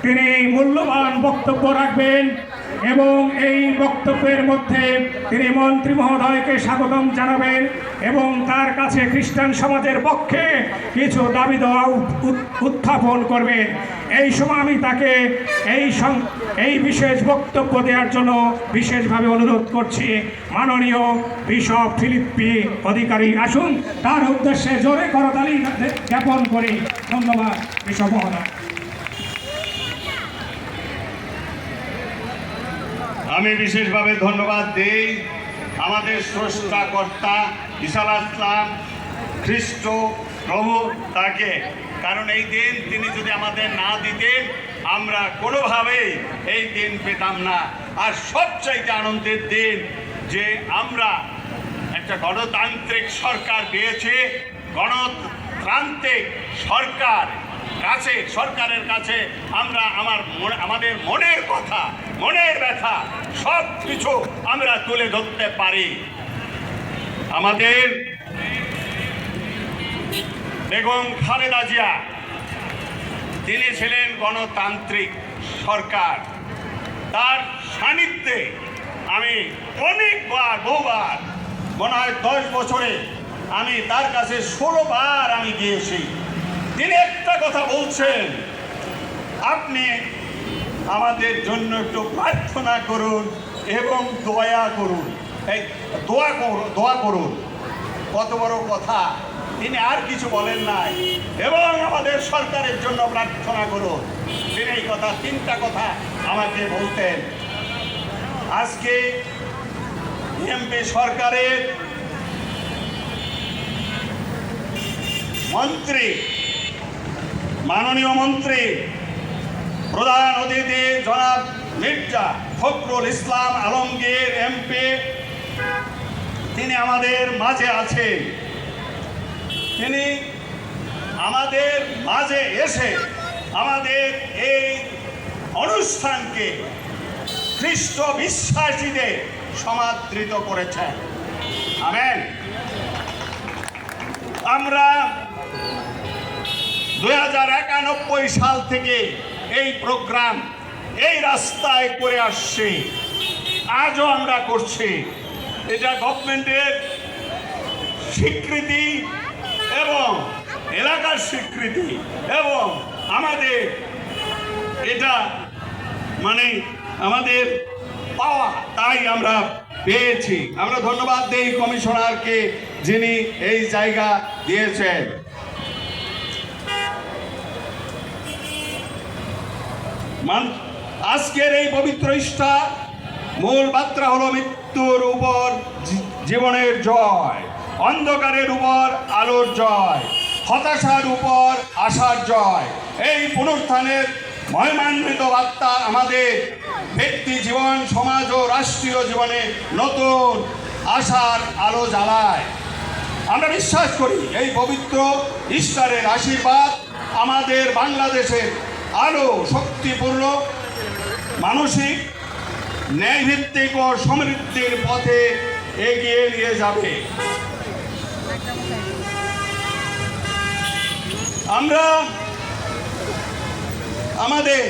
তিনি মূল্যবান বক্তব্য রাখবেন এবং এই বক্তব্যের মধ্যে তিনি মন্ত্রী মহোদয়কে স্বাগতম জানাবেন এবং তার কাছে খ্রিস্টান সমাজের পক্ষে কিছু দাবি দেওয়া উত্থাপন করবেন। এই সময় আমি তাকে এই বিশেষ বক্তব্য দেওয়ার জন্য বিশেষভাবে অনুরোধ করছি। মাননীয় বিশপ ফিলিপ্পি অধিকারী আসুন, তার উদ্দেশ্যে জোরে করতালি জ্ঞাপন করি। ধন্যবাদ বিশপ মহোদয়। আমি বিশেষভাবে ধন্যবাদ দেই আমাদের স্রষ্টা কর্তা ঈসা আলাইহিসসালাম খ্রিস্ট প্রভু তাকে, কারণ এই দিন তিনি যদি আমাদের না দিতেন আমরা কোনোভাবেই এই দিন পেতাম না। আর সবচাইতে আনন্দের দিন যে আমরা একটা গণতান্ত্রিক সরকার পেয়েছি। গণতান্ত্রিক সরকারের কাছে আমরা আমাদের মনের কথা, মনের ব্যথা সব কিছু আমরা তুলে ধরতে পারি। আমাদের বেগম খালেদা জিয়া তিনি ছিলেন গণতান্ত্রিক সরকার। তার সান্নিধ্যে আমি অনেকবার, বহুবার, মনে হয় 10 বছরে আমি তার কাছে 16 বার আমি গিয়েছি। তিনি একটা কথা বলছেন, আপনি আমাদের জন্য একটু প্রার্থনা করুন এবং দয়া করুন। এই দোয়া করুন, কত বড় কথা। তিনি আর কিছু বলেন নাই, এবং আমাদের সরকারের জন্য প্রার্থনা করুন। তিনি এই কথা, 3টা কথা আমাকে বলতেন। আজকে বিএনপি সরকারের মন্ত্রী, মাননীয় মন্ত্রী, প্রধান অতিথি জনাব মির্জা ফখরুল ইসলাম আলমগীর এমপি, তিনি আমাদের মাঝে আছেন। তিনি আমাদের মাঝে এসে আমাদের এই অনুষ্ঠানকে খ্রিস্ট বিশ্বাসীদের সমাদৃত করেছেন। আমেন। আমরা 2091 সাল থেকে এই প্রোগ্রাম এই রাস্তায় করে আসছি, আজও আমরা করছি। এটা গভর্নমেন্টের স্বীকৃতি এবং এলাকার স্বীকৃতি, এবং আমাদের এটা মানে আমাদের পাওয়া, তাই আমরা পেয়েছি। আমরা ধন্যবাদ দেই কমিশনারকে, যিনি এই জায়গা দিয়েছেন। আজকের এই পবিত্র ইস্টার মূল বার্তা হলো মৃত্যুর উপর জীবনের জয়, অন্ধকারের উপর আলোর জয়, হতাশার উপর আশার জয়। এই পুনরুত্থানের মহিমান্বিত বার্তা আমাদের ব্যক্তি জীবন, সমাজ ও রাষ্ট্রীয় জীবনে নতুন আশার আলো জ্বালায়। আমরা বিশ্বাস করি এই পবিত্র ইস্টারের আশীর্বাদ আমাদের বাংলাদেশের আরও শক্তিপূর্ণ, মানসিক, ন্যায়ভিত্তিক ও সমৃদ্ধির পথে এগিয়ে নিয়ে যাবে। আমরা আমাদের